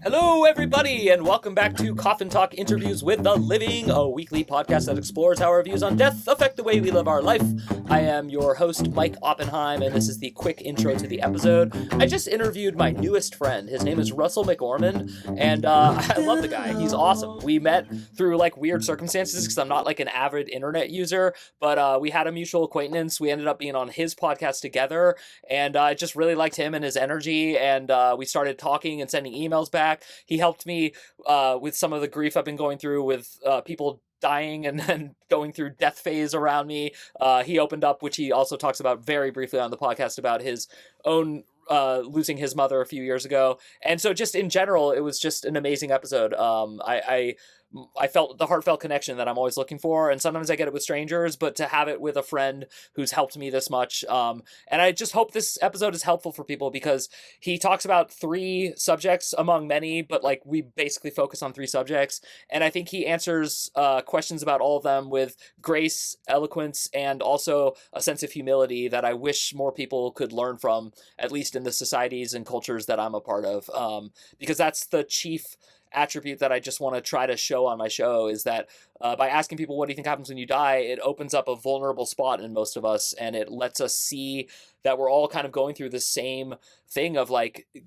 Hello, everybody, and welcome back to Coffin Talk Interviews with the Living, a weekly podcast that explores how our views on death affect the way we live our life. I am your host, Mike Oppenheim, and this is the quick intro to the episode. I just interviewed my newest friend. His name is Russell McOrmond, and I love the guy. He's awesome. We met through weird circumstances because I'm not an avid internet user, but we had a mutual acquaintance. We ended up being on his podcast together, and I just really liked him and his energy, and we started talking and sending emails back. He helped me with some of the grief I've been going through with people dying and then going through death phase around me. He opened up, which he also talks about very briefly on the podcast, about his own losing his mother a few years ago. And so just in general, it was just an amazing episode. I felt the heartfelt connection that I'm always looking for, and sometimes I get it with strangers, but to have it with a friend who's helped me this much, and I just hope this episode is helpful for people because he talks about three subjects among many, but we basically focus on three subjects, and I think he answers questions about all of them with grace, eloquence, and also a sense of humility that I wish more people could learn from, at least in the societies and cultures that I'm a part of, because that's the chief attribute that I just want to try to show on my show, is that by asking people, what do you think happens when you die, it opens up a vulnerable spot in most of us, and it lets us see that we're all kind of going through the same thing of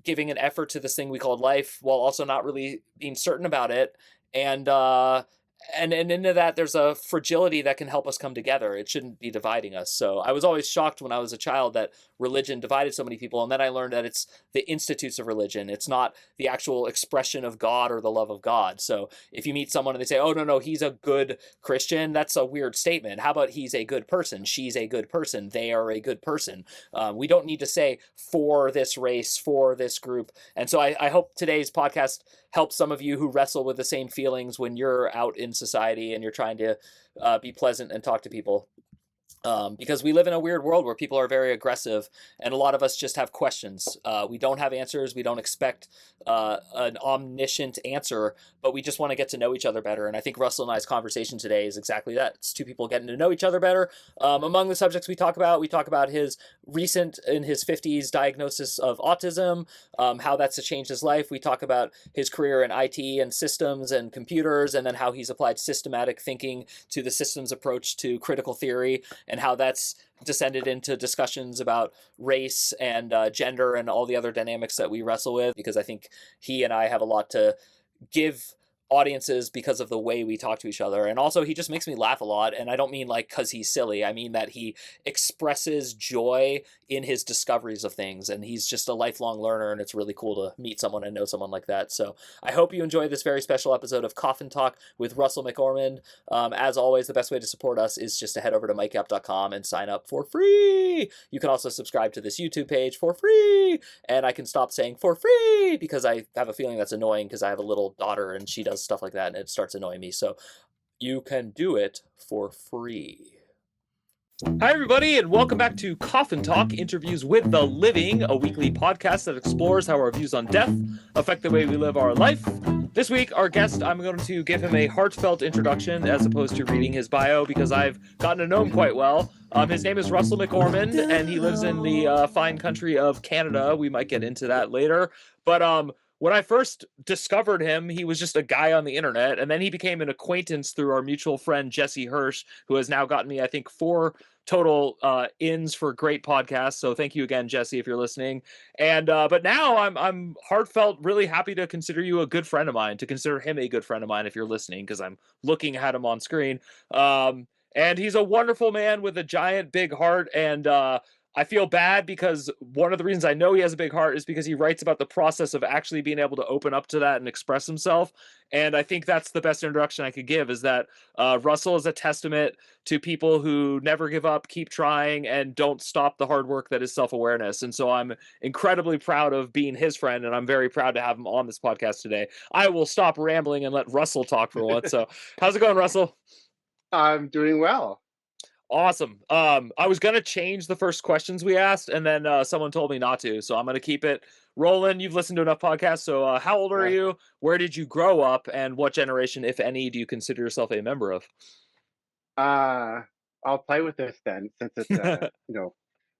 giving an effort to this thing we called life while also not really being certain about it. And into that, there's a fragility that can help us come together. It shouldn't be dividing us. So I was always shocked when I was a child that religion divided so many people. And then I learned that it's the institutes of religion. It's not the actual expression of God or the love of God. So if you meet someone and they say, oh, no, he's a good Christian, that's a weird statement. How about he's a good person? She's a good person. They are a good person. We don't need to say for this race, for this group. And so I hope today's podcast helps some of you who wrestle with the same feelings when you're out in society and you're trying to be pleasant and talk to people. Because we live in a weird world where people are very aggressive, and a lot of us just have questions. We don't have answers. We don't expect an omniscient answer, but we just want to get to know each other better. And I think Russell and I's conversation today is exactly that. It's two people getting to know each other better. Among the subjects we talk about his recent, in his 50s, diagnosis of autism, how that's changed his life. We talk about his career in IT and systems and computers, and then how he's applied systematic thinking to the systems approach to critical theory, and how that's descended into discussions about race and gender and all the other dynamics that we wrestle with, because I think he and I have a lot to give audiences because of the way we talk to each other. And also, he just makes me laugh a lot, and I don't mean because he's silly. I mean that he expresses joy in his discoveries of things, and he's just a lifelong learner, and it's really cool to meet someone and know someone like that. So I hope you enjoy this very special episode of Coffin Talk with Russell McOrmond. As always, the best way to support us is just to head over to mikeup.com and sign up for free. You can also subscribe to this YouTube page for free, and I can stop saying for free because I have a feeling that's annoying, because I have a little daughter and she does stuff like that and it starts annoying me. So you can do it for free. Hi, everybody, and welcome back to Coffin Talk Interviews with the Living, a weekly podcast that explores how our views on death affect the way we live our life. This week, our guest, I'm going to give him a heartfelt introduction as opposed to reading his bio, because I've gotten to know him quite well. His name is Russell McOrmond, and he lives in the fine country of Canada. We might get into that later. But when I first discovered him, he was just a guy on the internet, and then he became an acquaintance through our mutual friend, Jesse Hirsch, who has now gotten me, I think, 4 total ins for great podcasts. So thank you again, Jesse, if you're listening. And but now I'm heartfelt, really happy to consider you a good friend of mine, to consider him a good friend of mine if you're listening, because I'm looking at him on screen. And he's a wonderful man with a giant big heart, and I feel bad because one of the reasons I know he has a big heart is because he writes about the process of actually being able to open up to that and express himself. And I think that's the best introduction I could give, is that Russell is a testament to people who never give up, keep trying, and don't stop the hard work that is self-awareness. And so I'm incredibly proud of being his friend, and I'm very proud to have him on this podcast today. I will stop rambling and let Russell talk for once. So how's it going, Russell? I'm doing well. Awesome. I was going to change the first questions we asked, and then someone told me not to, so I'm going to keep it rolling. You've listened to enough podcasts, so how old are you? Where did you grow up? And what generation, if any, do you consider yourself a member of? I'll play with this then, since it's,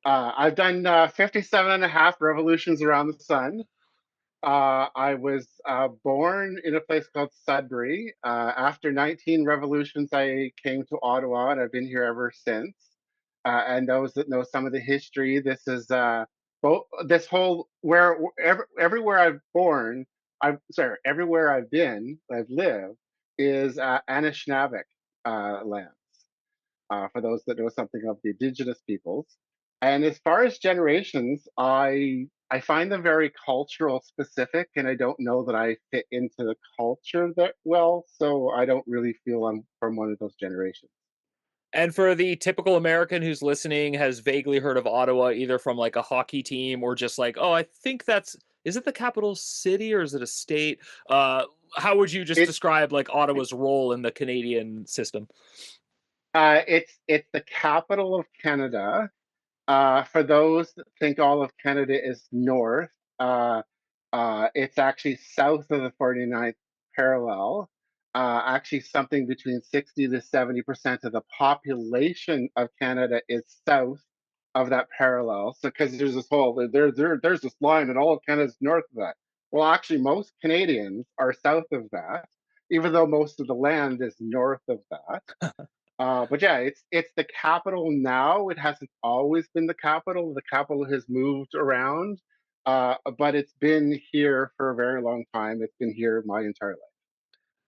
I've done 57 and a half revolutions around the sun. I was born in a place called Sudbury. After 19 revolutions, I came to Ottawa, and I've been here ever since. And those that know some of the history, this is this whole everywhere I've born, everywhere I've been, I've lived, is Anishinaabe land. For those that know something of the indigenous peoples. And as far as generations, I find them very cultural specific, and I don't know that I fit into the culture that well, so I don't really feel I'm from one of those generations. And for the typical American who's listening, has vaguely heard of Ottawa either from like a hockey team or just like, oh, I think that's, is it the capital city or is it a state? Uh, how would you just It describe like Ottawa's role in the Canadian system? it's the capital of Canada. For those that think all of Canada is north, it's actually south of the 49th parallel. Actually, something between 60 to 70% of the population of Canada is south of that parallel. So, because there's this whole there's this line, and all of Canada's north of that. Well, actually, most Canadians are south of that, even though most of the land is north of that. But yeah, it's the capital now. It hasn't always been the capital. The capital has moved around, but it's been here for a very long time. It's been here my entire life.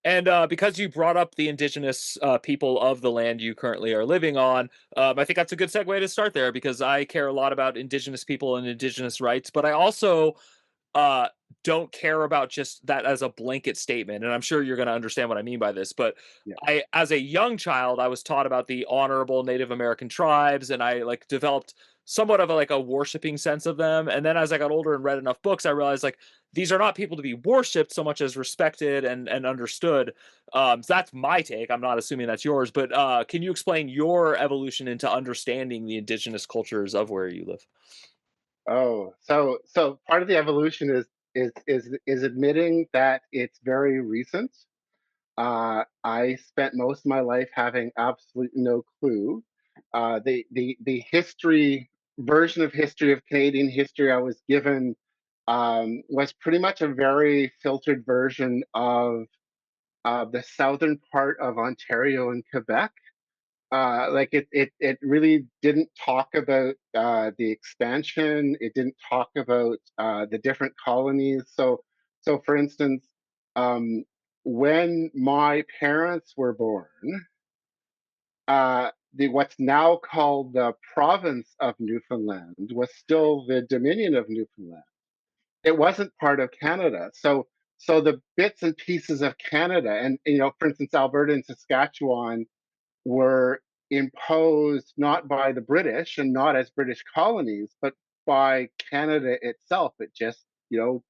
And because you brought up the indigenous people of the land you currently are living on, I think that's a good segue to start there because I care a lot about indigenous people and indigenous rights, but I also uh don't care about just that as a blanket statement, and I'm sure you're going to understand what I mean by this. But Yeah. I, as a young child, I was taught about the honorable Native American tribes, and I like developed somewhat of a, like a worshiping sense of them. And then as I got older and read enough books, I realized like these are not people to be worshipped so much as respected and understood. So that's my take. I'm not assuming that's yours, but can you explain your evolution into understanding the indigenous cultures of where you live? Oh, so part of the evolution is admitting that it's very recent. I spent most of my life having absolutely no clue. The history version of history of Canadian history I was given was pretty much a very filtered version of the southern part of Ontario and Quebec. Like it really didn't talk about the expansion. It didn't talk about the different colonies. So for instance, um, when my parents were born, the what's now called the province of Newfoundland was still the Dominion of Newfoundland. It wasn't part of Canada. So the bits and pieces of Canada, and for instance, Alberta and Saskatchewan were imposed not by the British and not as British colonies, but by Canada itself. It just,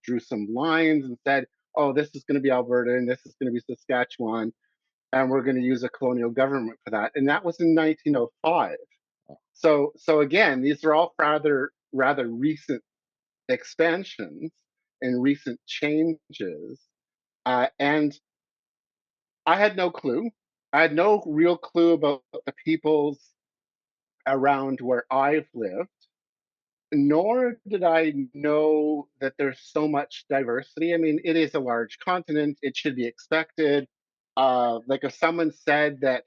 drew some lines and said, oh, this is going to be Alberta and this is going to be Saskatchewan, and we're going to use a colonial government for that. And that was in 1905. So again, these are all rather recent expansions and recent changes. And I had no clue. I had no real clue about the peoples around where I've lived, nor did I know that there's so much diversity. I mean, it is a large continent, it should be expected. Like if someone said that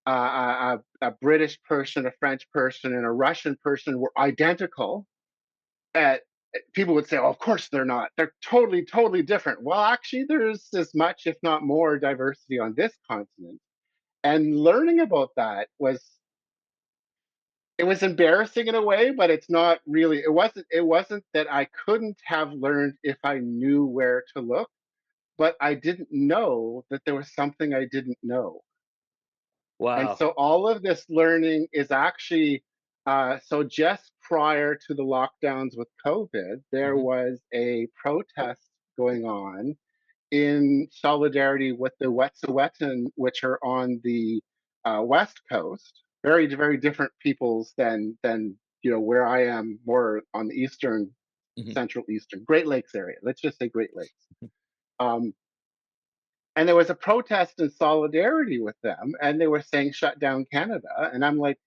a British person, a French person, and a Russian person were identical, uh, people would say, oh, of course they're not. They're totally, totally different. Well, actually, there's as much, if not more, diversity on this continent. And learning about that was embarrassing in a way, but it's not really. It wasn't that I couldn't have learned if I knew where to look, but I didn't know that there was something I didn't know. And Wow. so all of this learning is actually, so just prior to the lockdowns with COVID, there Mhm. was a protest going on in solidarity with the Wet'suwet'en, which are on the west coast, very very different peoples than where I am, more on the eastern, Mhm. central eastern Great Lakes area. Let's just say Great Lakes. Um, and there was a protest in solidarity with them, and they were saying shut down Canada, and I'm like,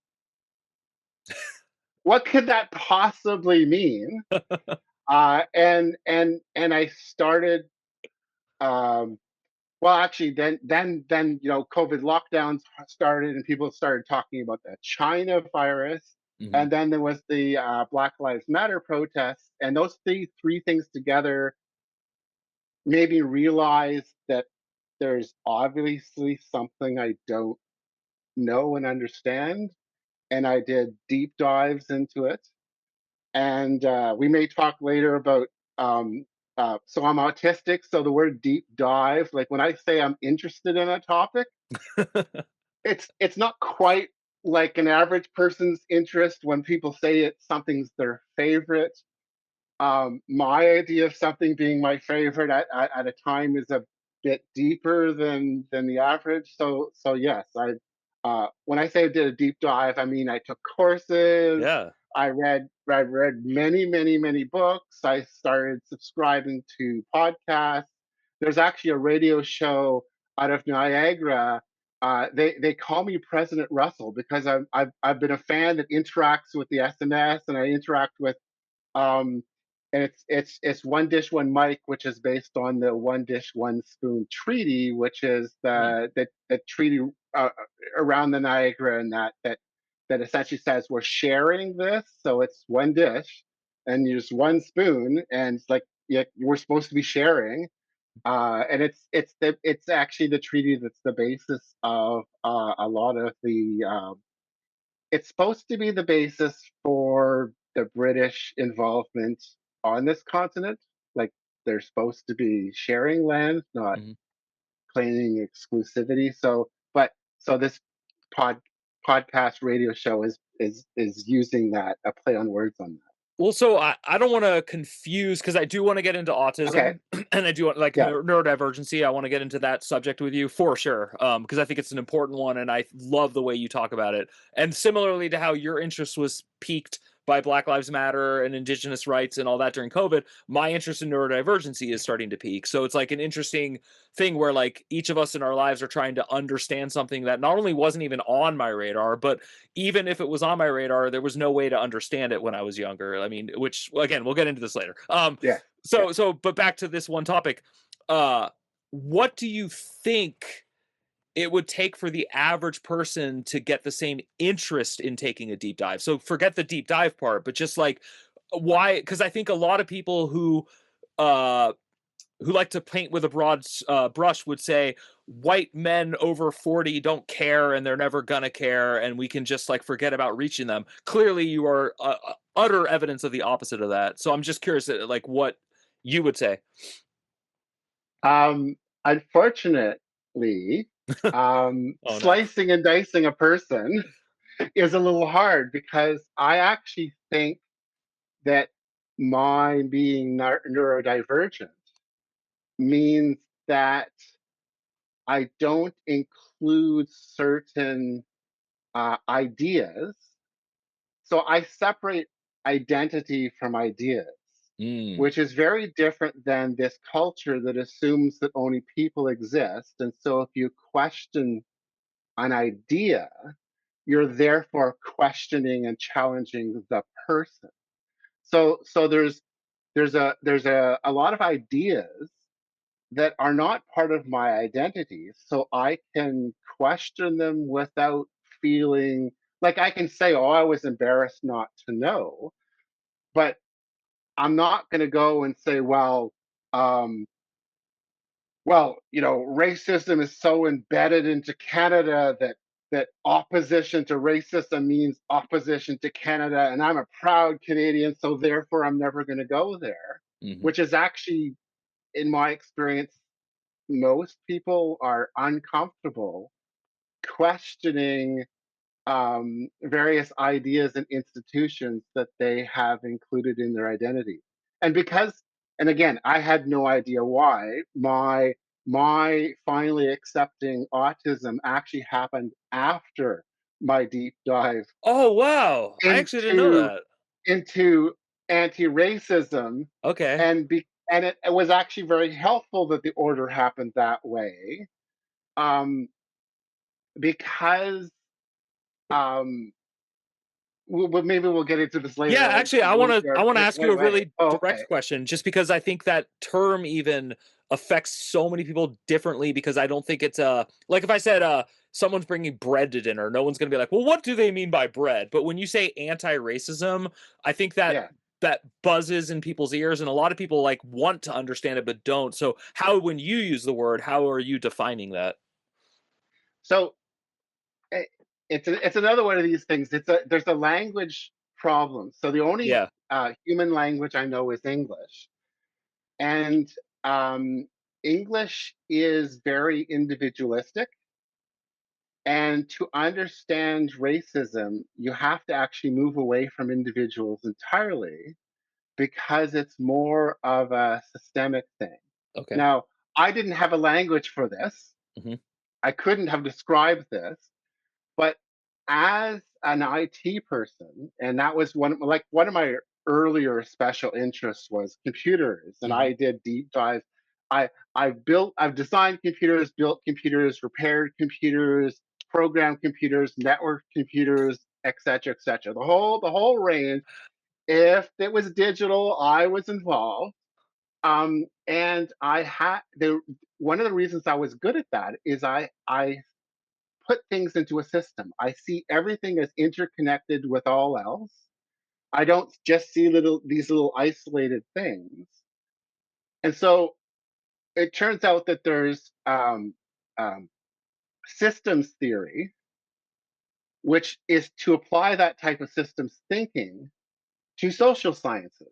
what could that possibly mean? And I started. Um, well, actually, then COVID lockdowns started, and people started talking about the China virus, Hmm. and then there was the Black Lives Matter protests, and those three things together made me realize that there's obviously something I don't know and understand, and I did deep dives into it. And we may talk later about. So I'm autistic, so the word deep dive, like when I say I'm interested in a topic, it's not quite like an average person's interest when people say something's their favorite. My idea of something being my favorite at a time is a bit deeper than the average. So yes, I when I say I did a deep dive, I mean I took courses, Yeah. I read many books. I started subscribing to podcasts. There's actually a radio show out of Niagara. They call me President Russell because I've been a fan that interacts with the SNS, and I interact with um, and it's one dish, one mic, which is based on the one dish, one spoon treaty, which is Hmm. the treaty uh, around the Niagara, and that essentially says we're sharing this, so it's one dish and use one spoon, and it's like, yeah, we're supposed to be sharing. And it's actually the treaty that's the basis of a lot of the it's supposed to be the basis for the British involvement on this continent. Like, they're supposed to be sharing land, not Hmm. claiming exclusivity. So this pod podcast radio show is using that, a play on words on Well, so I don't want to confuse because I do want to get into that. Okay. autism and I do want like Yeah. neurodivergency. I want to get into that subject with you for sure. Because I think it's an important one and I love the way you talk about it. And similarly to how your interest was piqued by Black Lives Matter and Indigenous rights and all that during COVID, my interest in neurodivergency is starting to peak. So it's like an interesting thing where like each of us in our lives are trying to understand something that not only wasn't even on my radar, but even if it was on my radar, there was no way to understand it when I was younger. I mean, which again, we'll get into this later. Yeah. Yeah. But back to this one topic. Uh, what do you think it would take for the average person to get the same interest in taking a deep dive? So forget the deep dive part, but just like why? Because I think a lot of people uh who like to paint with a broad brush would say white men over 40 don't care and they're never gonna care and we can just like forget about reaching them. Clearly you are utter evidence of the opposite of that, so I'm just curious like what you would say. Unfortunately, Oh no. slicing and dicing a person is a little hard, because I actually think that my being neurodivergent means that I don't include certain ideas. So I separate identity from ideas, Mm, which is very different than this culture that assumes that only people exist. And so if you question an idea, you're therefore questioning and challenging the person. So there's a lot of ideas that are not part of my identity. So I can question them without feeling like, I can say, oh, I was embarrassed not to know, but I'm not going to go and say, um, racism is so embedded into Canada that opposition to racism means opposition to Canada, and I'm a proud Canadian, so therefore I'm never going to go there, mhm. which is actually, in my experience, most people are uncomfortable questioning various ideas and institutions that they have included in their identity. And because, and again, I had no idea why, my finally accepting autism actually happened after my deep dive Oh wow, I actually didn't know into that. into anti-racism, Okay. and it was actually very helpful that the order happened that way, um, because um, maybe we'll get into this later. Yeah, actually, I want to ask Right you a away. really Oh, okay. direct question, just because I think that term even affects so many people differently. Because I don't think it's like if I said someone's bringing bread to dinner, no one's gonna be like, well, what do they mean by bread? But when you say anti-racism, I think that Yeah. that buzzes in people's ears, and a lot of people like want to understand it but don't. So, how when you use the word, how are you defining that? So it, it's another one of these things. There's a language problem. So the only Yeah. human language I know is English, and um, English is very individualistic. And to understand racism, you have to actually move away from individuals entirely because it's more of a systemic thing. Okay. Now, I didn't have a language for this. Hmm. I couldn't have described this, but as an IT person, and that was one of my earlier special interests was computers, and Hmm. I did deep dive. I've designed computers, built computers, repaired computers, programmed computers, networked computers, etc., etc. The whole range. If it was digital, I was involved. And I had the one of the reasons I was good at that is I put things into a system. I see everything as interconnected with all else. I don't just see these little isolated things. And so it turns out that there's um, systems theory, which is to apply that type of systems thinking to social sciences.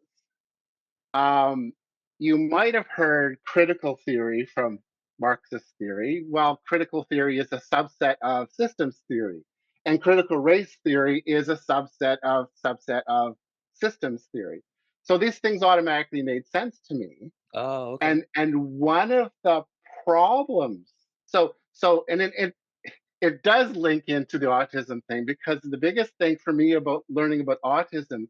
Um, you might have heard critical theory from Marxist theory. Well, critical theory is a subset of systems theory, and critical race theory is a subset of systems theory. So these things automatically made sense to me. Oh, okay. And one of the problems, and it does link into the autism thing because the biggest thing for me about learning about autism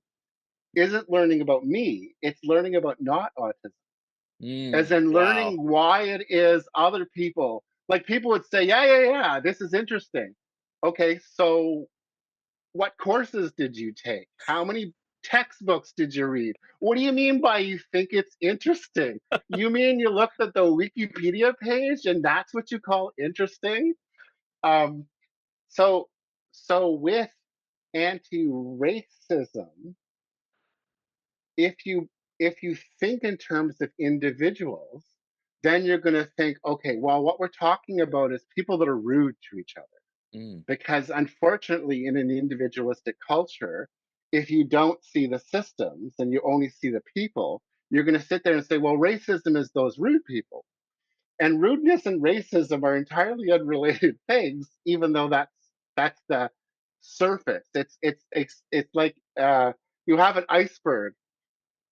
isn't learning about me, it's learning about not autism, as in Wow. learning why it is other people, like people would say, yeah, yeah, yeah, this is interesting. Okay, so what courses did you take? How many textbooks did you read? What do you mean by you think it's interesting? You mean you looked at the Wikipedia page and that's what you call interesting? Um, so, so with anti-racism, if you think in terms of individuals, then you're going to think, okay, well, what we're talking about is people that are rude to each other. Mm. Because unfortunately, in an individualistic culture, if you don't see the systems and you only see the people, you're going to sit there and say, well, racism is those rude people. And rudeness and racism are entirely unrelated things, even though that's the surface. It's like you have an iceberg,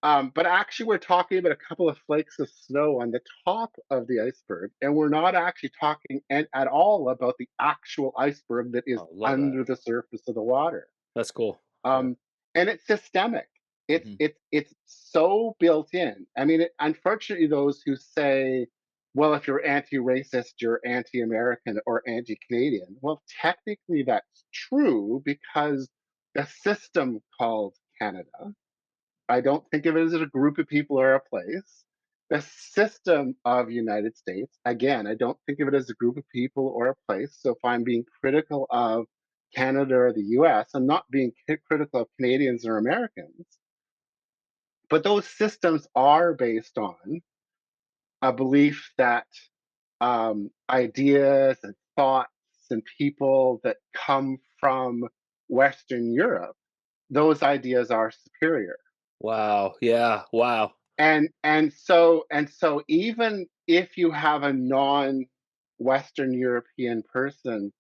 but actually, we're talking about a couple of flakes of snow on the top of the iceberg, and we're not actually talking at all about the actual iceberg that is Oh, love that. under the surface of the water. That's cool. Yeah. Um, and it's systemic. It's Hmm. it's it's so built in. I mean, unfortunately, those who say, "Well, if you're anti-racist, you're anti-American or anti-Canadian," well, technically, that's true because the system called Canada. I don't think of it as a group of people or a place. The system of United States, again, I don't think of it as a group of people or a place. So if I'm being critical of Canada or the US, I'm not being critical of Canadians or Americans. But those systems are based on a belief that ideas and thoughts and people that come from Western Europe, those ideas are superior. Wow. Yeah. Wow. And so even if you have a non-Western European person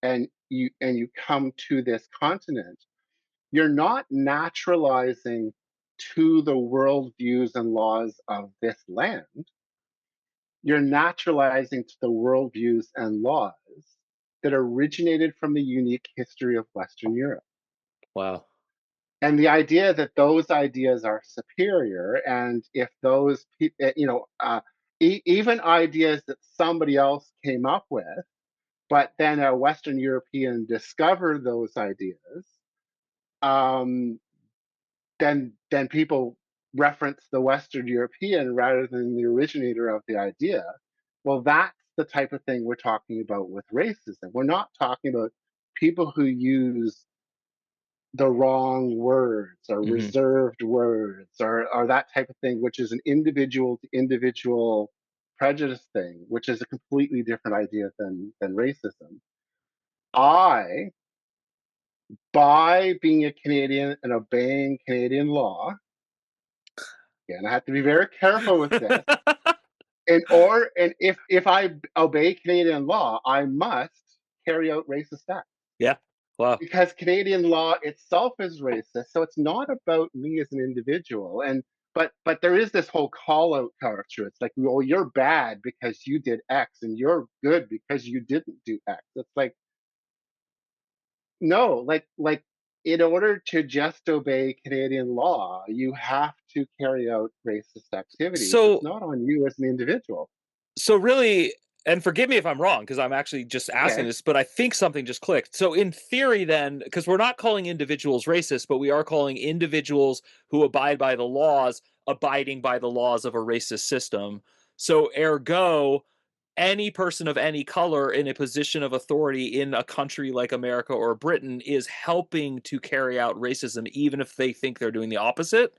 and you come to this continent, you're not naturalizing to the worldviews and laws of this land. You're naturalizing to the worldviews and laws that originated from the unique history of Western Europe. Wow. And the idea that those ideas are superior, and if those even ideas that somebody else came up with, but then a Western European discovered those ideas, um, then people reference the Western European rather than the originator of the idea. Well, that's the type of thing we're talking about with racism. We're not talking about people who use the wrong words or Hmm. reserved words or that type of thing, which is an individual to individual prejudice thing, which is a completely different idea than racism. I, by being a Canadian and obeying Canadian law, and I have to be very careful with this, and if I obey Canadian law, I must carry out racist acts. Yeah. Wow. Because Canadian law itself is racist. So it's not about me as an individual. But there is this whole call out culture. It's like, oh, you're bad because you did X, and you're good because you didn't do X. It's like, no, like in order to just obey Canadian law, you have to carry out racist activities. It's So not on you as an individual. So really, and forgive me if I'm wrong, because I'm actually just asking Okay. this, but I think something just clicked. So in theory, then, because we're not calling individuals racist, but we are calling individuals who abide by the laws abiding by the laws of a racist system. So ergo, any person of any color in a position of authority in a country like America or Britain is helping to carry out racism, even if they think they're doing the opposite.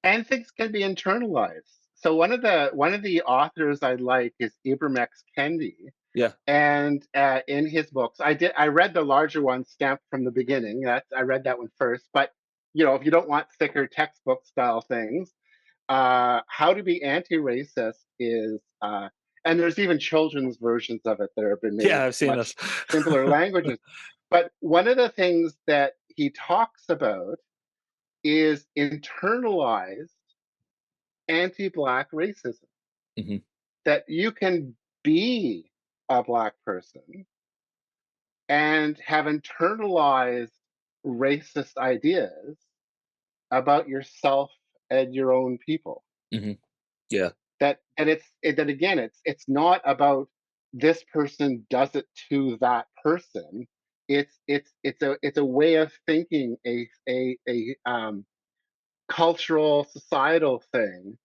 And things can be internalized. So one of the authors I like is Ibram X. Kendi. Yeah. And in his books, I read the larger one, Stamped from the Beginning. I read that one first. But if you don't want thicker textbook style things, How to Be Anti-Racist is, and there's even children's versions of it that have been made Yeah, with I've seen much this. simpler languages. But one of the things that he talks about is internalized anti-Black racism. Hmm. That you can be a Black person and have internalized racist ideas about yourself and your own people. Hmm. Yeah. That again, it's not about this person does it to that person. It's a way of thinking, a cultural societal thing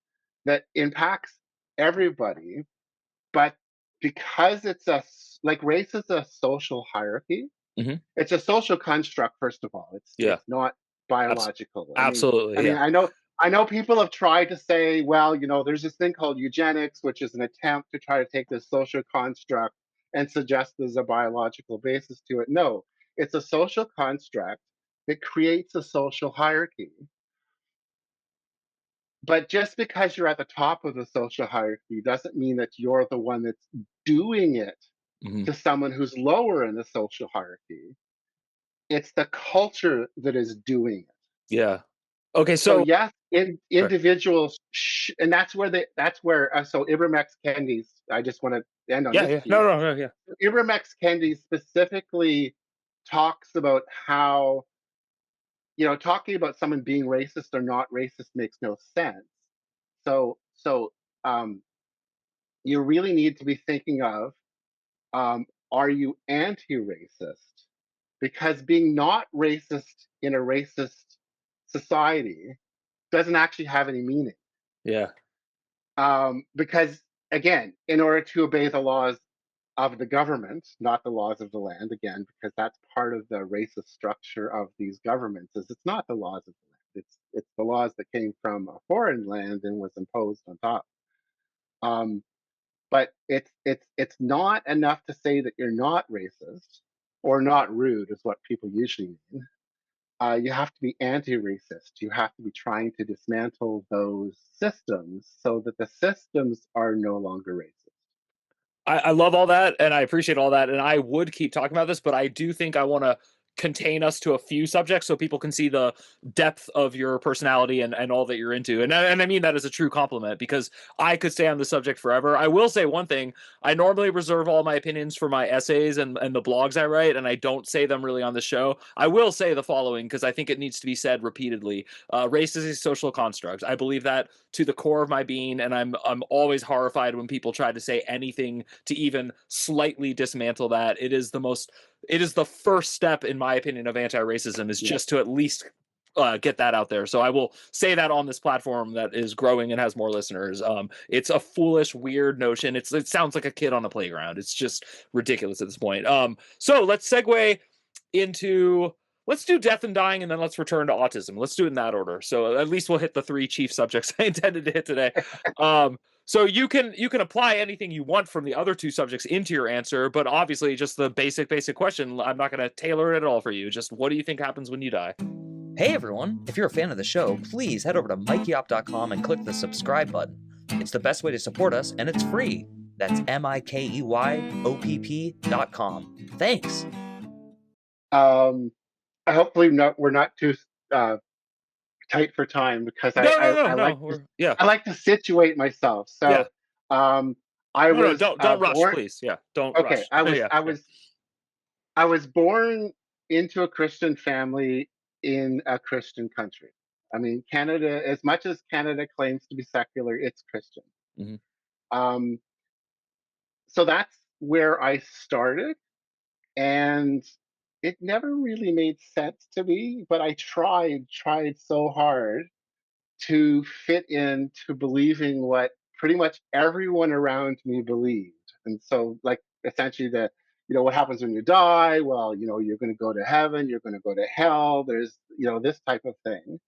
that impacts everybody. But because like race is a social hierarchy, Hmm. it's a social construct. First of all, it's Yeah. it's not biological. I mean, I Absolutely, mean, yeah. I know people have tried to say, well, there's this thing called eugenics, which is an attempt to try to take this social construct and suggest there's a biological basis to it. No, it's a social construct that creates a social hierarchy. But just because you're at the top of the social hierarchy doesn't mean that you're the one that's doing it Mhm. to someone who's lower in the social hierarchy. It's the culture that is doing it. Yeah. Okay, So so yes, sorry. individuals, and that's where so Ibram X. Kendi's. I just want to end on Yeah, this yeah. No, piece. no, no, yeah. Ibram X. Kendi specifically talks about how talking about someone being racist or not racist makes no sense. So um, you really need to be thinking of, are you anti-racist? Because being not racist in a racist society doesn't actually have any meaning. Yeah. Because again, in order to obey the laws of the government, not the laws of the land, again, because that's part of the racist structure of these governments, is it's not the laws of the land. It's the laws that came from a foreign land and was imposed on top. Um, but it's not enough to say that you're not racist or not rude, is what people usually mean. You have to be anti-racist. You have to be trying to dismantle those systems so that the systems are no longer racist. I love all that and I appreciate all that. And I would keep talking about this, but I do think I want to contain us to a few subjects so people can see the depth of your personality and all that you're into. And I mean that as a true compliment because I could stay on the subject forever. I will say one thing. I normally reserve all my opinions for my essays and the blogs I write, and I don't say them really on the show. I will say the following because I think it needs to be said repeatedly. Race is a social construct. I believe that to the core of my being, and I'm always horrified when people try to say anything to even slightly dismantle that. It is the most it is the first step, in my opinion, of anti-racism is just to at least get that out there. So I will say that on this platform that is growing and has more listeners. It's a foolish, weird notion. It sounds like a kid on a playground. It's just ridiculous at this point. So let's segue into, let's do death and dying, and then let's return to autism. Let's do it in that order. So at least we'll hit the three chief subjects I intended to hit today. So you can apply anything you want from the other two subjects into your answer, but obviously just the basic question. I'm not going to tailor it at all for you. Just what do you think happens when you die? Hey everyone, if you're a fan of the show, please head over to mikeyop.com and click the subscribe button. It's the best way to support us, and it's free. That's MIKEYOPP.com. Thanks. Hopefully we're not too tight for time, because I like to situate myself. So don't rush, please. Yeah, don't rush. I was born into a Christian family in a Christian country. I mean, Canada, as much as Canada claims to be secular, it's Christian. Mm-hmm. So that's where I started, and it never really made sense to me, but I tried so hard to fit into believing what pretty much everyone around me believed. And so, like, essentially what happens when you die? Well, you're going to go to heaven, you're going to go to hell. There's, this type of thing.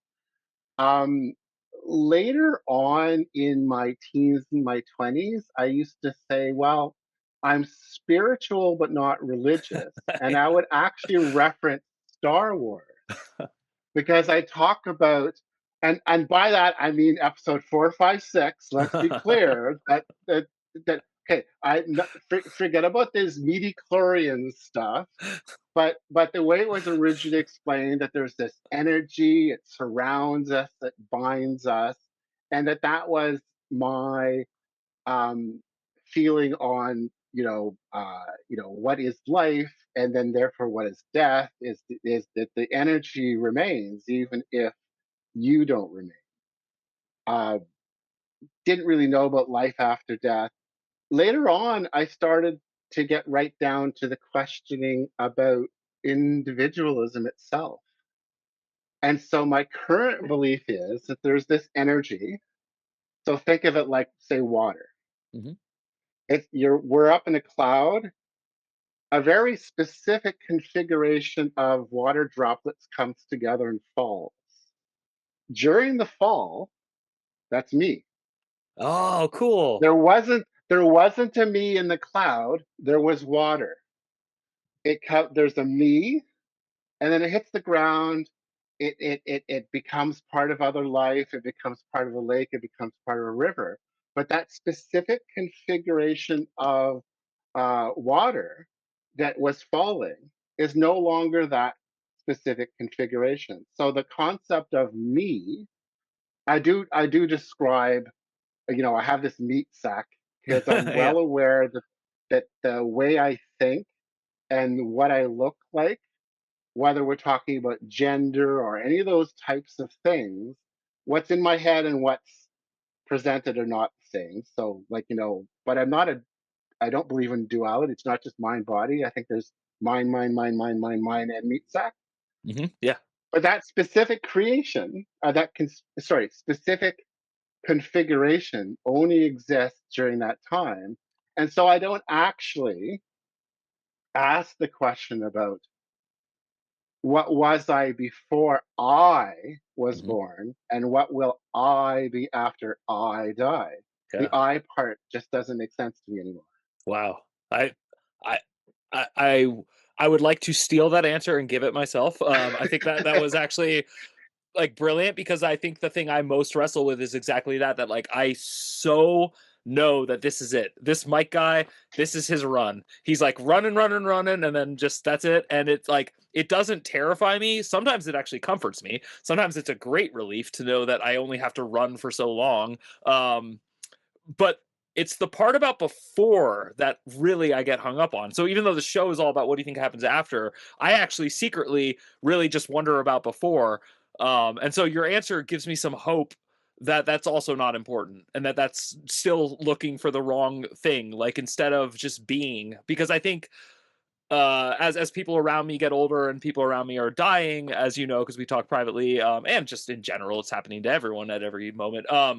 Later on in my teens and my 20s, I used to say, well, I'm spiritual but not religious. And I would actually reference Star Wars, because I talk about, and by that I mean episode 4, 5, 6. Let's be clear that okay, forget about this midi-chlorian stuff, but the way it was originally explained, that there's this energy, it surrounds us, it binds us, and that was my feeling on what is life, and then therefore what is death, is that the energy remains even if you don't remain. Didn't really know about life after death. Later on, I started to get right down to the questioning about individualism itself. And so my current belief is that there's this energy. So think of it like, say, water. Mm-hmm. We're up in a cloud. A very specific configuration of water droplets comes together and falls. During the fall, that's me. Oh, cool. There wasn't a me in the cloud. There was water. There's a me, and then it hits the ground. It becomes part of other life. It becomes part of a lake. It becomes part of a river. But that specific configuration of water that was falling is no longer that specific configuration. So the concept of me, I do describe. I have this meat sack, because I'm well aware that the way I think and what I look like, whether we're talking about gender or any of those types of things, what's in my head and what's presented are not the same. So, but I don't believe in duality. It's not just mind body. I think there's mind, and meat sack. Mm-hmm. Yeah. But that specific creation, specific configuration only exists during that time. And so I don't actually ask the question about what was I before I was born, and what will I be after I die. Yeah. The I part just doesn't make sense to me anymore. Wow. I would like to steal that answer and give it myself. I think that was actually like brilliant, because I think the thing I most wrestle with is exactly that like I so know that this is it. This Mike guy, this is his run. He's like running, and then just that's it. And it's like, it doesn't terrify me. Sometimes it actually comforts me. Sometimes it's a great relief to know that I only have to run for so long. But it's the part about before that really I get hung up on. So even though the show is all about what do you think happens after, I actually secretly really just wonder about before. And so your answer gives me some hope that that's also not important, and that that's still looking for the wrong thing. Like, instead of just being, because I think as people around me get older and people around me are dying, as you know, because we talk privately, and just in general, it's happening to everyone at every moment. I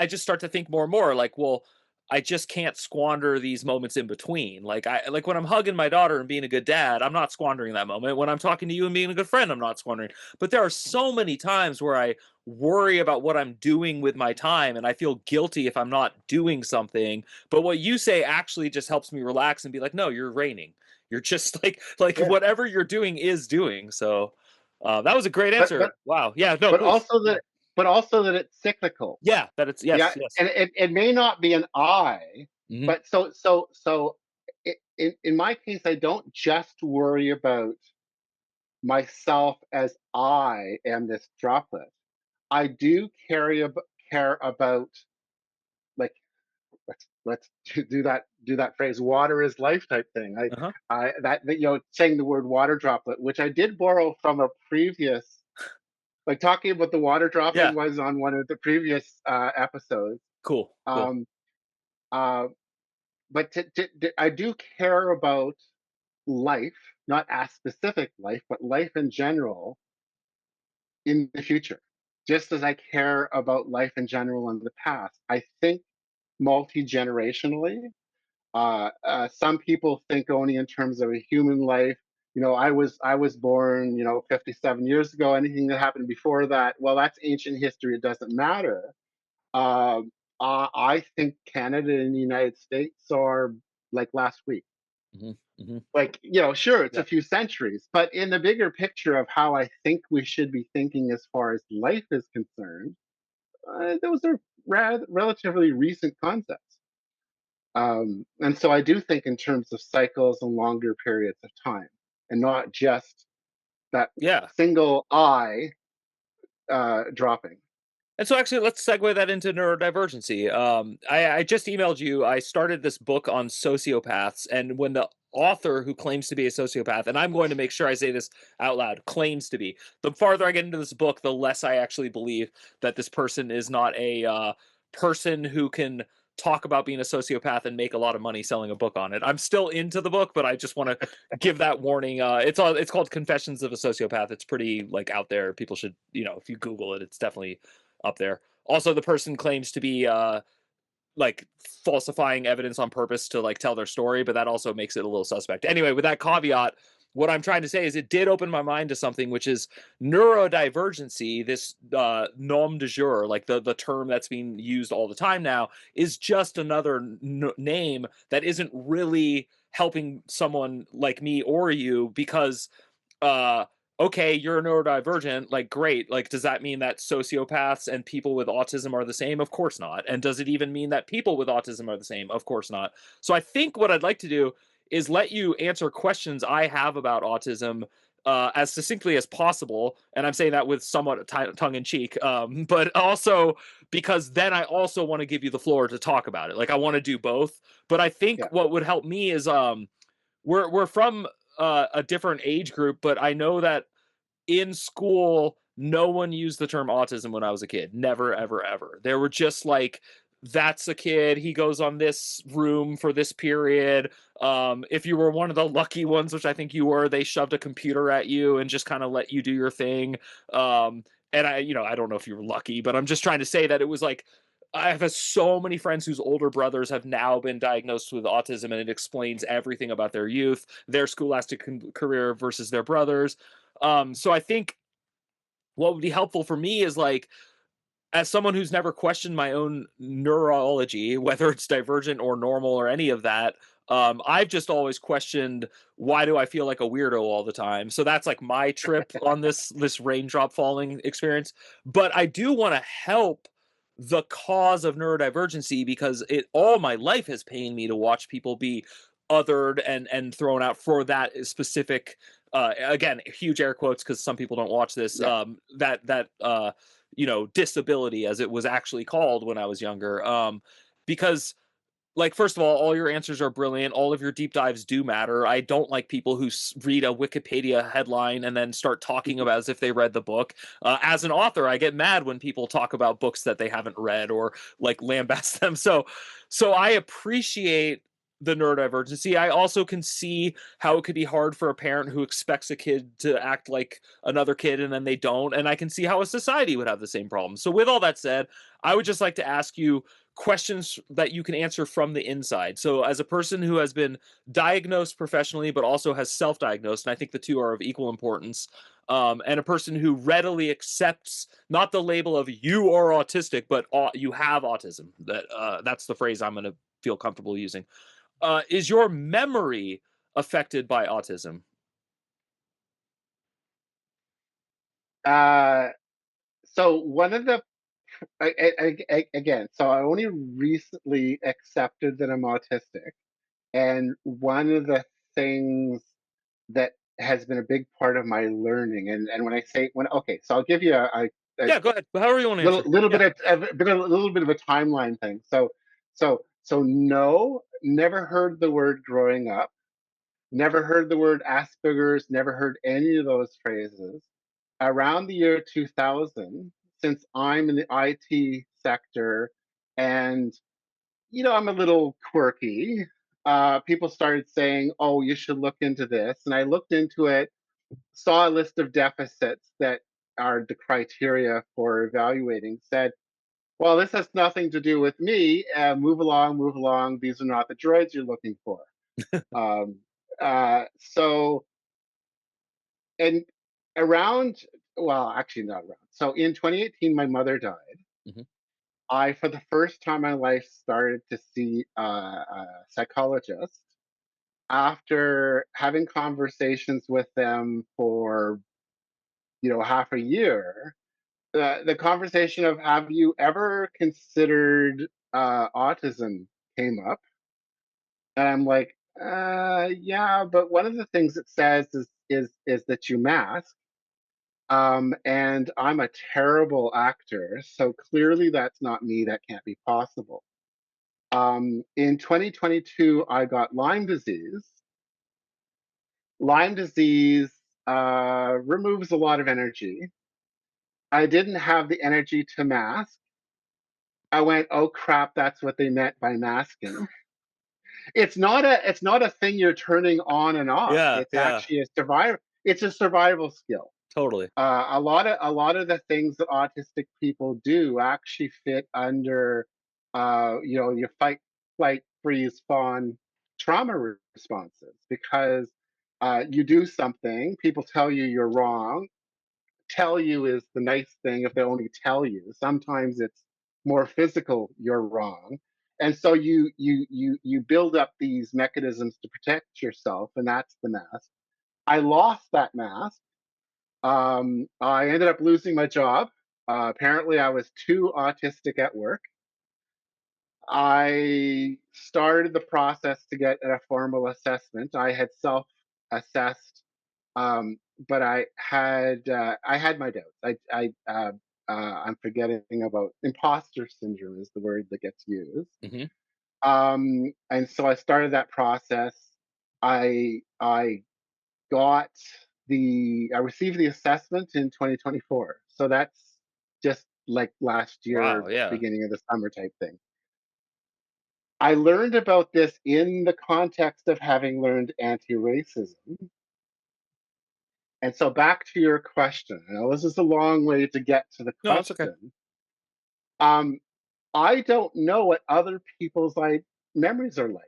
just start to think more and more like, well, I just can't squander these moments in between. Like when I'm hugging my daughter and being a good dad, I'm not squandering that moment. When I'm talking to you and being a good friend, I'm not squandering. But there are so many times where I worry about what I'm doing with my time and I feel guilty if I'm not doing something. But what you say actually just helps me relax and be like, no, you're reigning. You're just like Yeah. whatever you're doing is doing. So that was a great But answer. Wow. Yeah, no, but please. also that but also that it's cyclical. Yeah, that it's Yeah, yes. and it may not be an I, Hmm. but in my case, I don't just worry about myself as I am this droplet. I do care about, like, let's do that phrase, water is life type thing. Uh-huh. Saying the word water droplet, which I did borrow from a previous, like, talking about the water Yeah. dropping was on one of the previous episodes. Cool. Cool. Um, uh, but I do care about life, not a specific life, but life in general in the future, just as I care about life in general in the past. I think multi generationally. Some people think only in terms of a human life. I was born, 57 years ago. Anything that happened before that, well, that's ancient history. It doesn't matter. Um, I think Canada and the United States are like last week. Hmm. Hmm. Like, sure, it's Yeah. a few centuries, but in the bigger picture of how I think we should be thinking as far as life is concerned, those are relatively recent concepts. And so I do think in terms of cycles and longer periods of time, and not just that Yeah. single eye dropping. And so actually let's segue that into neurodivergency. I just emailed you. I started this book on sociopaths, and when the author who claims to be a sociopath, and I'm going to make sure I say this out loud, claims to be, the farther I get into this book, the less I actually believe that this person is not a person who can talk about being a sociopath and make a lot of money selling a book on it. I'm still into the book, but I just want to give that warning. It's called Confessions of a Sociopath. It's pretty like out there. People should, if you Google it, it's definitely up there. Also, the person claims to be like falsifying evidence on purpose to like tell their story, but that also makes it a little suspect. Anyway, with that caveat, what I'm trying to say is it did open my mind to something, which is neurodivergency. This nom de jour, like the term that's being used all the time now, is just another name that isn't really helping someone like me or you, because uh okay, you're a neurodivergent, like great, like does that mean that sociopaths and people with autism are the same? Of course not. And does it even mean that people with autism are the same? Of course not. So I think what I'd like to do is let you answer questions I have about autism as succinctly as possible, and I'm saying that with somewhat tongue in cheek, but also because then I also want to give you the floor to talk about it. Like I want to do both, but I think Yeah, what would help me is we're from a different age group, but I know that in school, no one used the term autism when I was a kid. Never, ever, ever. They were just like, that's a kid. He goes on this room for this period. If you were one of the lucky ones, which I think you were, they shoved a computer at you and just kind of let you do your thing. And I don't know if you were lucky, but I'm just trying to say that it was like, I have so many friends whose older brothers have now been diagnosed with autism, and it explains everything about their youth, their scholastic career versus their brothers. So I think what would be helpful for me is like, as someone who's never questioned my own neurology, whether it's divergent or normal or any of that, I've just always questioned, why do I feel like a weirdo all the time? So that's like my trip on this raindrop falling experience. But I do want to help the cause of neurodivergency, because it all my life has pained me to watch people be othered and thrown out for that specific again, huge air quotes because some people don't watch this, yeah, disability, as it was actually called when I was younger. Because, like, first of all your answers are brilliant. All of your deep dives do matter. I don't like people who read a Wikipedia headline and then start talking about as if they read the book. As an author, I get mad when people talk about books that they haven't read or like lambast them. So I appreciate the neurodivergency. I also can see how it could be hard for a parent who expects a kid to act like another kid and then they don't. And I can see how a society would have the same problem. So, with all that said, I would just like to ask you questions that you can answer from the inside. So, as a person who has been diagnosed professionally, but also has self diagnosed, and I think the two are of equal importance, and a person who readily accepts not the label of you are autistic, but you have autism. That's the phrase I'm going to feel comfortable using. Is your memory affected by autism? Uh, so one of the again, so I only recently accepted that I'm autistic, and one of the things that has been a big part of my learning, and when I say when okay, so I'll give you a Yeah, go ahead. However you want to answer. little Yeah. bit of a little bit of a timeline thing. So no, never heard the word growing up. Never heard the word Asperger's, never heard any of those phrases. Around the year 2000, since I'm in the IT sector and, I'm a little quirky, people started saying, oh, you should look into this. And I looked into it, saw a list of deficits that are the criteria for evaluating, said, well, this has nothing to do with me. Move along, move along. These are not the droids you're looking for. Um, so and around well actually not around so in 2018 my mother died. Mhm. I for the first time in my life started to see a psychologist after having conversations with them for half a year. The conversation of have you ever considered autism came up, and I'm like, yeah, but one of the things it says is that you mask. And I'm a terrible actor, so clearly that's not me. That can't be possible. In 2022, I got Lyme disease. Lyme disease removes a lot of energy. I didn't have the energy to mask. I went, oh crap, that's what they meant by masking. It's not a thing you're turning on and off. Yeah, It's yeah, actually it's a survival skill. totally. A lot of the things that autistic people do actually fit under, your fight, flight, freeze, fawn trauma responses because you do something, people tell you you're wrong. Tell you is the nice thing if they only tell you. Sometimes it's more physical. You're wrong, and so you build up these mechanisms to protect yourself, and that's the mask. I lost that mask. I ended up losing my job. Apparently, I was too autistic at work. I started the process to get a formal assessment. I had self-assessed, but I had my doubts. I'm forgetting about imposter syndrome is the word that gets used. Hmm. And so I started that process. I got I received the assessment in 2024. So that's just like last year, Wow. Yeah. beginning of the summer type thing. I learned about this in the context of having learned anti-racism. And so back to your question. Now this is a long way to get to the No, it's okay. question. Um, I don't know what other people's memories are like.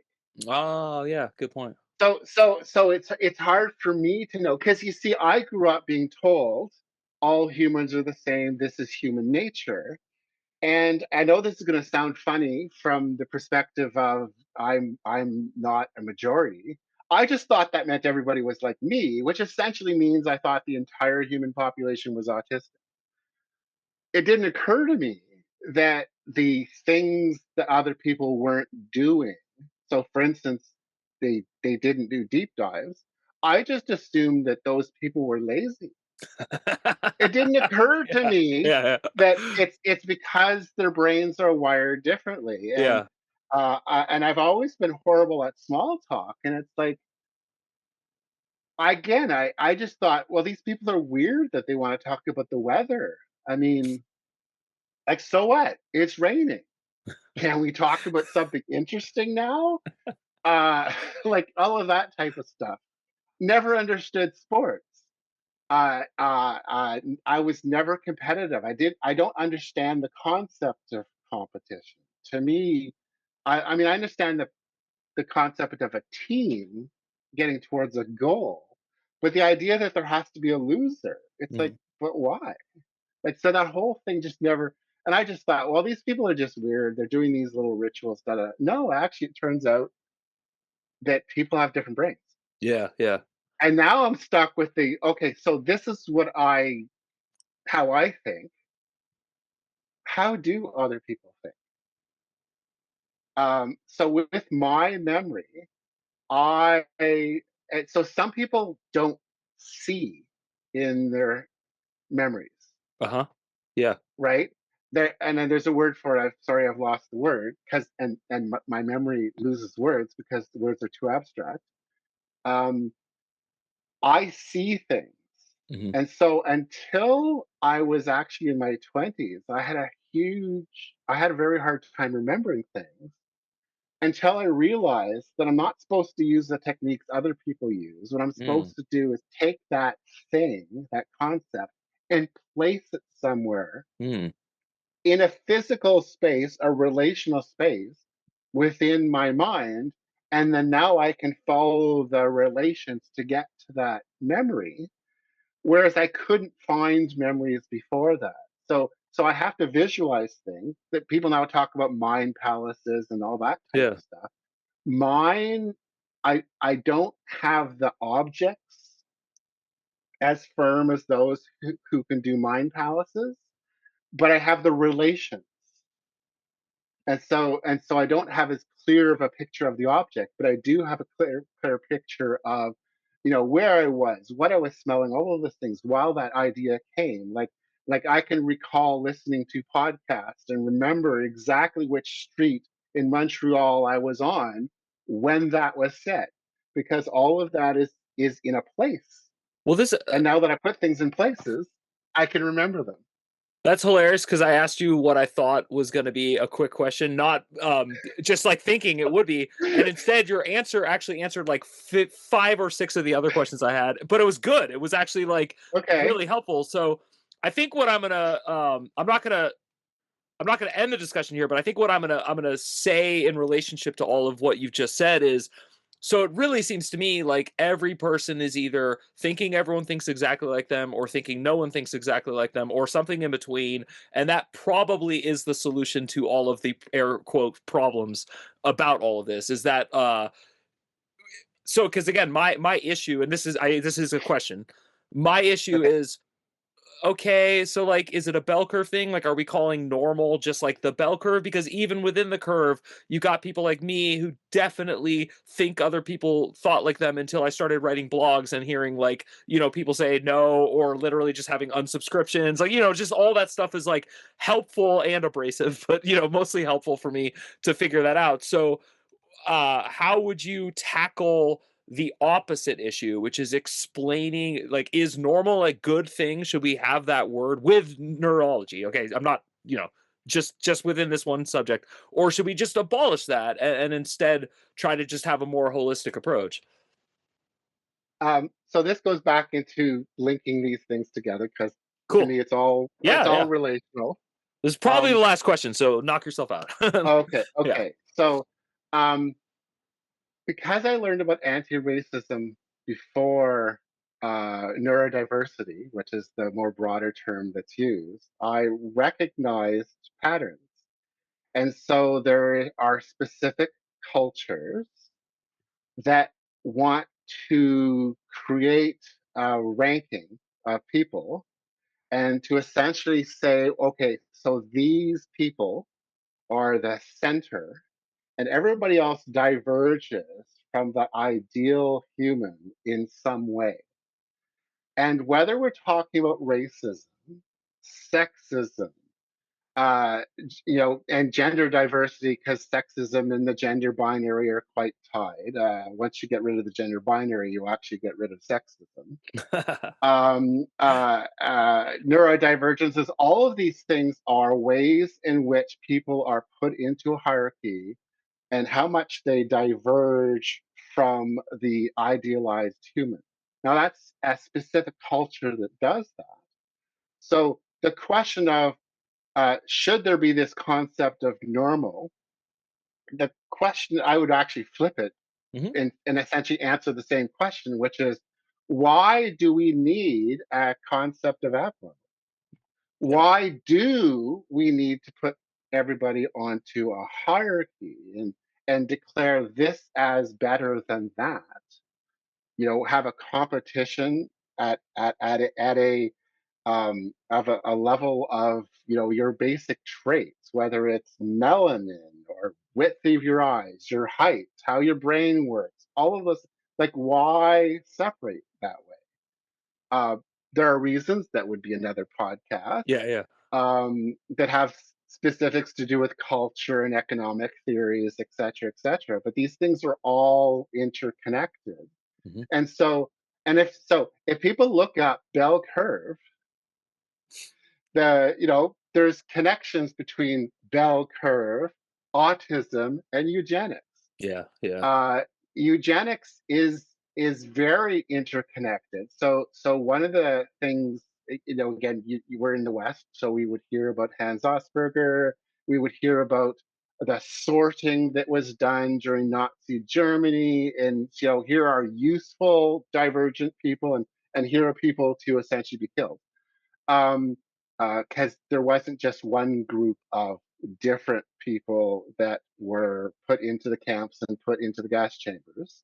Oh, yeah. Good point. So it's hard for me to know because you see, I grew up being told all humans are the same. This is human nature, and I know this is going to sound funny from the perspective of I'm not a majority. I just thought that meant everybody was like me, which essentially means I thought the entire human population was autistic. It didn't occur to me that the things that other people weren't doing. So, for instance, they didn't do deep dives. I just assumed that those people were lazy. It didn't occur to Yeah. me Yeah. that it's because their brains are wired differently. Yeah. And I've always been horrible at small talk, and it's like again, I just thought, well, these people are weird that they want to talk about the weather. I mean, like, so what? It's raining. Can we talk about something interesting now? like all of that type of stuff. Never understood sports. I was never competitive. I don't understand the concept of competition. To me, I mean, I understand the concept of a team getting towards a goal, but the idea that there has to be a loser, it's like, Mm. but why? Like, so that whole thing just never. And I just thought, well, these people are just weird. They're doing these little rituals. No, actually, it turns out that people have different brains. Yeah, yeah. And now I'm stuck with the okay. So this is how I think. How do other people think? So with my memory, I so some people don't see in their memories, Uh-huh. Yeah. right? There, and then there's a word for it. I'm sorry, I've lost the word because my memory loses words because the words are too abstract. Um, I see things, Hmm. and so until I was actually in my 20s, I had a very hard time remembering things until I realized that I'm not supposed to use the techniques other people use. What I'm Mm. supposed to do is take that thing, that concept, and place it somewhere Mm. in a physical space, a relational space within my mind. And then now I can follow the relations to get to that memory, whereas I couldn't find memories before that. So I have to visualize things that people now talk about mind palaces and all that type Yeah. of stuff. Mine, I don't have the objects as firm as those who can do mind palaces, but I have the relations. And so I don't have as clear of a picture of the object, but I do have a clear picture of, where I was, what I was smelling, all of those things while that idea came. Like I can recall listening to podcasts and remember exactly which street in Montreal I was on when that was said, because all of that is in a place. Well, this And now that I put things in places, I can remember them. that's hilarious because I asked you what I thought was going to be a quick question, not just like thinking it would be, and instead your answer actually answered like five or six of the other questions I had. But it was good. It was actually like Okay. really helpful. So I think what I'm gonna I'm not gonna end the discussion here, but I think what I'm gonna say in relationship to all of what you've just said is so it really seems to me like every person is either thinking everyone thinks exactly like them or thinking no one thinks exactly like them or something in between. And that probably is the solution to all of the air quote problems about all of this is that so because again my issue and this is a question. My issue Okay. is okay, so like, is it a bell curve thing? Like, are we calling normal just like the bell curve? Because even within the curve, you got people like me who definitely think other people thought like them until I started writing blogs and hearing like, people say no, or literally just having unsubscriptions. Like, just all that stuff is like helpful and abrasive, but, mostly helpful for me to figure that out. So, how would you tackle the opposite issue, which is explaining like is normal a good thing? Should we have that word with neurology? Okay, I'm not, just within this one subject, or should we just abolish that and instead try to just have a more holistic approach? So this goes back into linking these things together because to Cool. me it's Yeah, all yeah. relational. This is probably the Um, last question, so knock yourself out. okay, Yeah. okay. So because I learned about anti-racism before neurodiversity, which is the more broader term that's used, I recognized patterns. And so there are specific cultures that want to create a ranking of people and to essentially say, okay, so these people are the center and everybody else diverges from the ideal human in some way. And whether we're talking about racism, sexism, uh, and gender diversity, because sexism and the gender binary are quite tied. Once you get rid of the gender binary, you actually get rid of sexism. Neurodivergences, all of these things are ways in which people are put into a hierarchy and how much they diverge from the idealized human. Now, that's a specific culture that does that. So the question of should there be this concept of normal? The question, I would actually flip it Mhm. and essentially answer the same question, which is why do we need a concept of abnormal? Why do we need to put everybody onto a hierarchy and declare this as better than that? Have a competition at a of a level of your basic traits, whether it's melanin or width of your eyes, your height, how your brain works, all of this. Like, why separate that way? Uh, there are reasons that would be another podcast Yeah. that have specifics to do with culture and economic theories, et cetera, et cetera. But these things are all interconnected. Mhm. And so, if people look up bell curve, there's connections between bell curve, autism, and eugenics. Yeah. Uh, Eugenics is very interconnected. So one of the things, again, you were in the West, so we would hear about Hans Asperger. We would hear about the sorting that was done during Nazi Germany, and here are useful divergent people, and here are people to essentially be killed. Because there wasn't just one group of different people that were put into the camps and put into the gas chambers.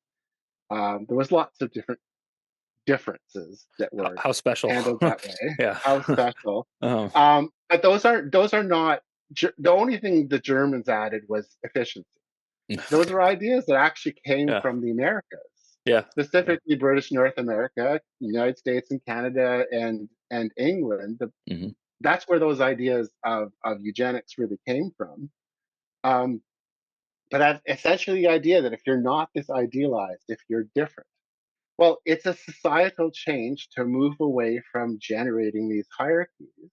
There was lots of different differences that were How special. handled that way. Yeah. How special! Um, But those are not the only thing the Germans added was efficiency. Those are ideas that actually came yeah. from the Americas, Yeah. specifically British North America, United States and Canada, and England. Mhm. That's where those ideas of eugenics really came from. Um, but that's essentially the idea that if you're not this idealized, if you're different, well, it's a societal change to move away from generating these hierarchies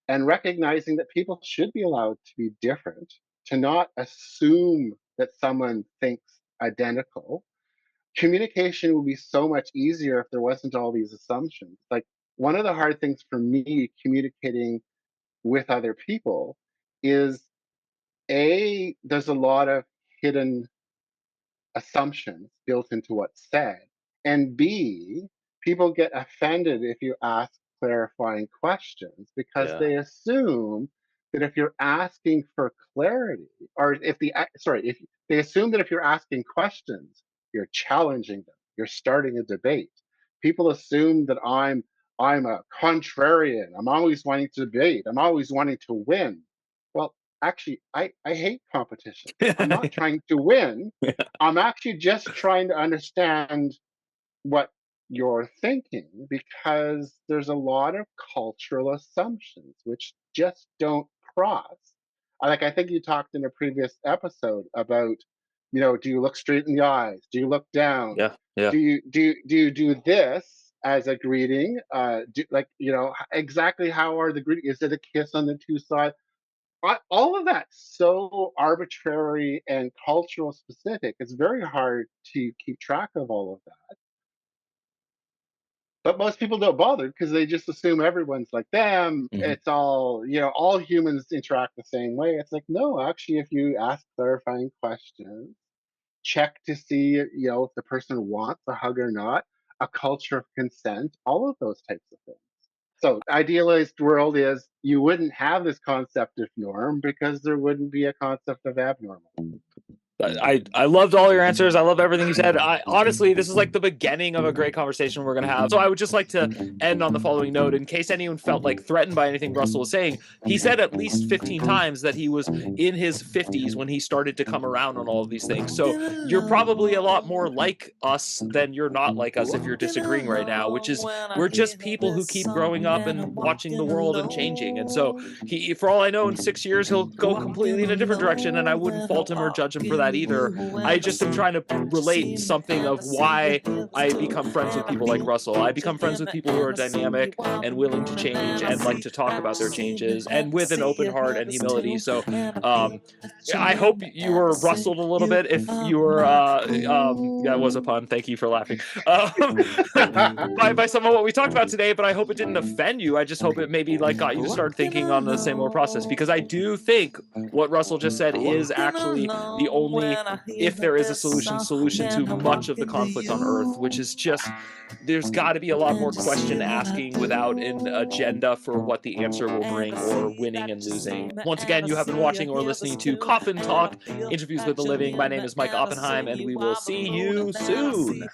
and recognizing that people should be allowed to be different, to not assume that someone thinks identical. Communication would be so much easier if there wasn't all these assumptions. Like, one of the hard things for me communicating with other people is there's a lot of hidden assumptions built into what's said, and B, people get offended if you ask clarifying questions because Yeah. they assume that if you're asking for clarity, or if they assume that if you're asking questions, you're challenging them, you're starting a debate. People assume that I'm a contrarian. I'm always wanting to debate. I'm always wanting to win. Well, actually, I hate competition. I'm not trying to win. I'm actually just trying to understand what you're thinking, because there's a lot of cultural assumptions which just don't cross. Like, I think you talked in a previous episode about, do you look straight in the eyes? Do you look down? Yeah. Do you do this as a greeting? Exactly how are the greeting? Is it a kiss on the two sides? All of that's so arbitrary and cultural specific. It's very hard to keep track of all of that. But most people don't bother because they just assume everyone's like them. Mhm. It's all humans interact the same way. It's like, no, actually, if you ask clarifying questions, check to see, if the person wants a hug or not, a culture of consent, all of those types of things. So, idealized world is you wouldn't have this concept of norm because there wouldn't be a concept of abnormal. I loved all your answers. I love everything you said. Honestly, this is like the beginning of a great conversation we're going to have. So I would just like to end on the following note. In case anyone felt like threatened by anything Russell was saying, he said at least 15 times that he was in his 50s when he started to come around on all of these things. So you're probably a lot more like us than you're not like us if you're disagreeing right now, which is we're just people who keep growing up and watching the world and changing. And so for all I know, in 6 years, he'll go completely in a different direction, and I wouldn't fault him or judge him for that that either. I just am trying to relate something of why I become friends with people like Russell. I become friends with people who are dynamic and willing to change and like to talk about their changes and with an open heart and humility. So I hope you were rustled a little bit. If you were, that was a pun. Thank you for laughing. By some of what we talked about today, but I hope it didn't offend you. I just hope it maybe like got you to start thinking on the same process, because I do think what Russell just said is actually the only, if there is a solution to much of the conflict on Earth, which is just, there's got to be a lot more question asking without an agenda for what the answer will bring or winning and losing. Once again, you have been watching or listening to Coffin Talk, Interviews with the Living. My name is Mike Oppenheim, and we will see you soon.